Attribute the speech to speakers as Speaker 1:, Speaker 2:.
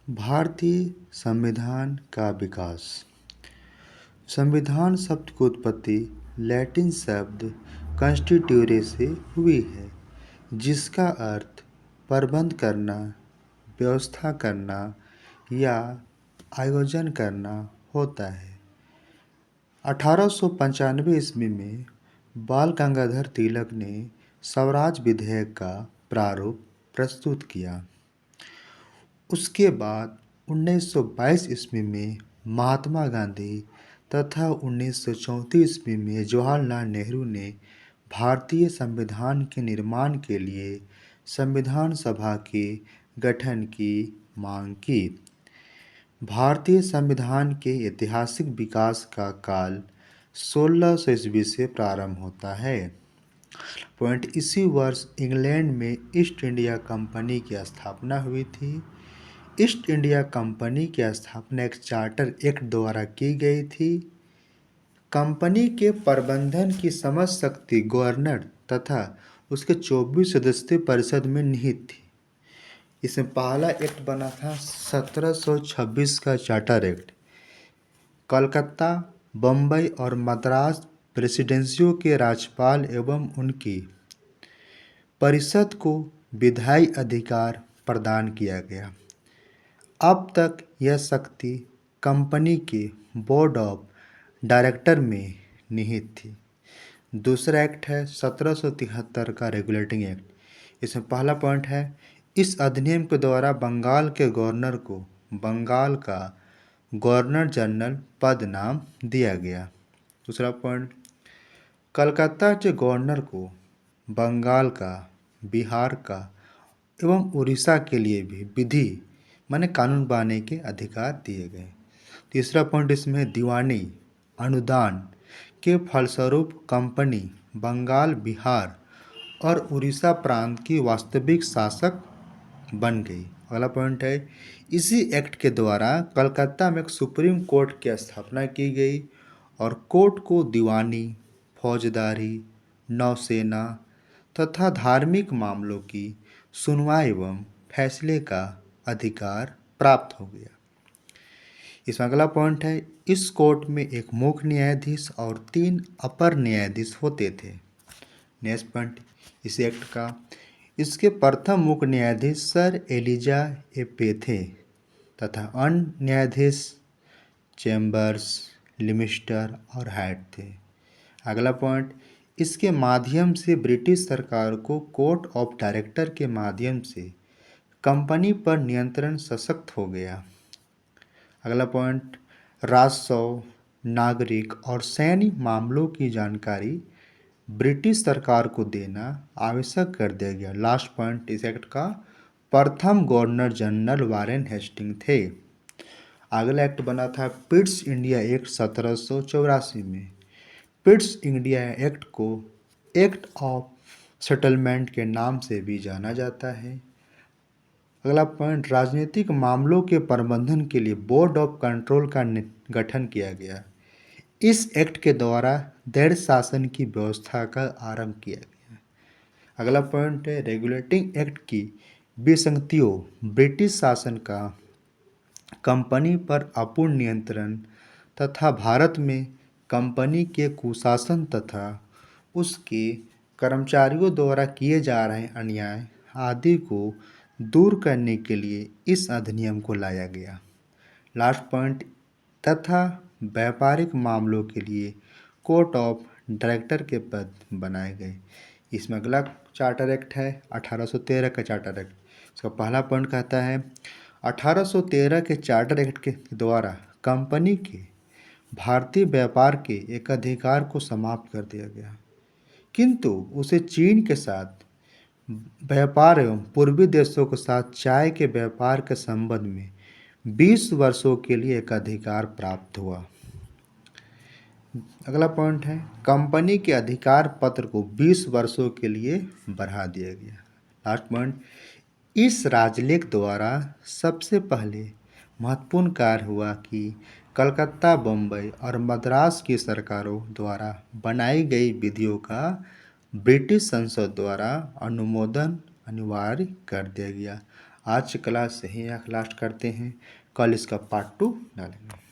Speaker 1: भारतीय संविधान का विकास। संविधान शब्द की उत्पत्ति लैटिन शब्द कॉन्स्टिट्यूरे से हुई है, जिसका अर्थ प्रबंध करना, व्यवस्था करना या आयोजन करना होता है। 1895 ईस्वी में बाल गंगाधर तिलक ने स्वराज विधेयक का प्रारूप प्रस्तुत किया। उसके बाद 1922 ईस्वी में महात्मा गांधी तथा 1934 ईस्वी में जवाहरलाल नेहरू ने भारतीय संविधान के निर्माण के लिए संविधान सभा के गठन की मांग की। भारतीय संविधान के ऐतिहासिक विकास का काल 1600 ईस्वी से प्रारंभ होता है। इसी वर्ष इंग्लैंड में ईस्ट इंडिया कंपनी की स्थापना हुई थी। ईस्ट इंडिया कंपनी की स्थापना एक चार्टर एक्ट द्वारा की गई थी। कंपनी के प्रबंधन की समझ शक्ति गवर्नर तथा उसके 24 सदस्यीय परिषद में निहित थी। इसमें पहला एक्ट बना था 1726 का चार्टर एक्ट। कलकत्ता, बम्बई और मद्रास प्रेसिडेंसियों के राज्यपाल एवं उनकी परिषद को विधायी अधिकार प्रदान किया गया। अब तक यह शक्ति कंपनी के बोर्ड ऑफ डायरेक्टर में निहित थी। दूसरा एक्ट है 1773 का रेगुलेटिंग एक्ट। इसमें पहला पॉइंट है, इस अधिनियम के द्वारा बंगाल के गवर्नर को बंगाल का गवर्नर जनरल पद नाम दिया गया। दूसरा पॉइंट, कलकत्ता के गवर्नर को बंगाल का, बिहार का एवं उड़ीसा के लिए भी विधि माने कानून बनाने के अधिकार दिए गए। तीसरा पॉइंट इसमें दीवानी अनुदान के फलस्वरूप कंपनी बंगाल, बिहार और उड़ीसा प्रांत की वास्तविक शासक बन गई। अगला पॉइंट है, इसी एक्ट के द्वारा कलकत्ता में एक सुप्रीम कोर्ट की स्थापना की गई और कोर्ट को दीवानी, फौजदारी, नौसेना तथा धार्मिक मामलों की सुनवाई एवं फैसले का अधिकार प्राप्त हो गया। इसमें अगला पॉइंट है, इस कोर्ट में एक मुख्य न्यायाधीश और 3 अपर न्यायाधीश होते थे। नेक्स्ट पॉइंट इस एक्ट का, इसके प्रथम मुख्य न्यायाधीश सर एलिजा एपे थे तथा अन्य न्यायाधीश चैम्बर्स, लिमिस्टर और हाइट थे। अगला पॉइंट, इसके माध्यम से ब्रिटिश सरकार को कोर्ट ऑफ डायरेक्टर के माध्यम से कंपनी पर नियंत्रण सशक्त हो गया। अगला पॉइंट, राजस्व, नागरिक और सैन्य मामलों की जानकारी ब्रिटिश सरकार को देना आवश्यक कर दिया गया। लास्ट पॉइंट इस एक्ट का, प्रथम गवर्नर जनरल वारेन हेस्टिंग थे। अगला एक्ट बना था पिट्स इंडिया एक्ट 1784 में। पिट्स इंडिया एक्ट को एक्ट ऑफ सेटलमेंट के नाम से भी जाना जाता है। अगला पॉइंट, राजनीतिक मामलों के प्रबंधन के लिए बोर्ड ऑफ कंट्रोल का गठन किया गया। इस एक्ट के द्वारा धैर्य शासन की व्यवस्था का आरंभ किया गया। अगला पॉइंट है, रेगुलेटिंग एक्ट की विसंगतियों ब्रिटिश शासन का कंपनी पर अपूर्ण नियंत्रण तथा भारत में कंपनी के कुशासन तथा उसके कर्मचारियों द्वारा किए जा रहे अन्याय आदि को दूर करने के लिए इस अधिनियम को लाया गया। लास्ट पॉइंट, तथा व्यापारिक मामलों के लिए कोर्ट ऑफ डायरेक्टर के पद बनाए गए। इसमें अगला चार्टर एक्ट है 1813 का चार्टर एक्ट। इसका पहला पॉइंट कहता है, 1813 के चार्टर एक्ट के द्वारा कंपनी के भारतीय व्यापार के एक अधिकार को समाप्त कर दिया गया, किंतु उसे चीन के साथ व्यापार एवं पूर्वी देशों के साथ चाय के व्यापार के संबंध में 20 वर्षों के लिए एक अधिकार प्राप्त हुआ। अगला पॉइंट है, कंपनी के अधिकार पत्र को 20 वर्षों के लिए बढ़ा दिया गया। लास्ट पॉइंट, इस राजलेख द्वारा सबसे पहले महत्वपूर्ण कार्य हुआ कि कलकत्ता, बम्बई और मद्रास की सरकारों द्वारा बनाई गई विधियों का ब्रिटिश संसद द्वारा अनुमोदन अनिवार्य कर दिया गया। आज की क्लास यहीं यहाँ लास्ट करते हैं। कल इसका पार्ट 2 डालेंगे।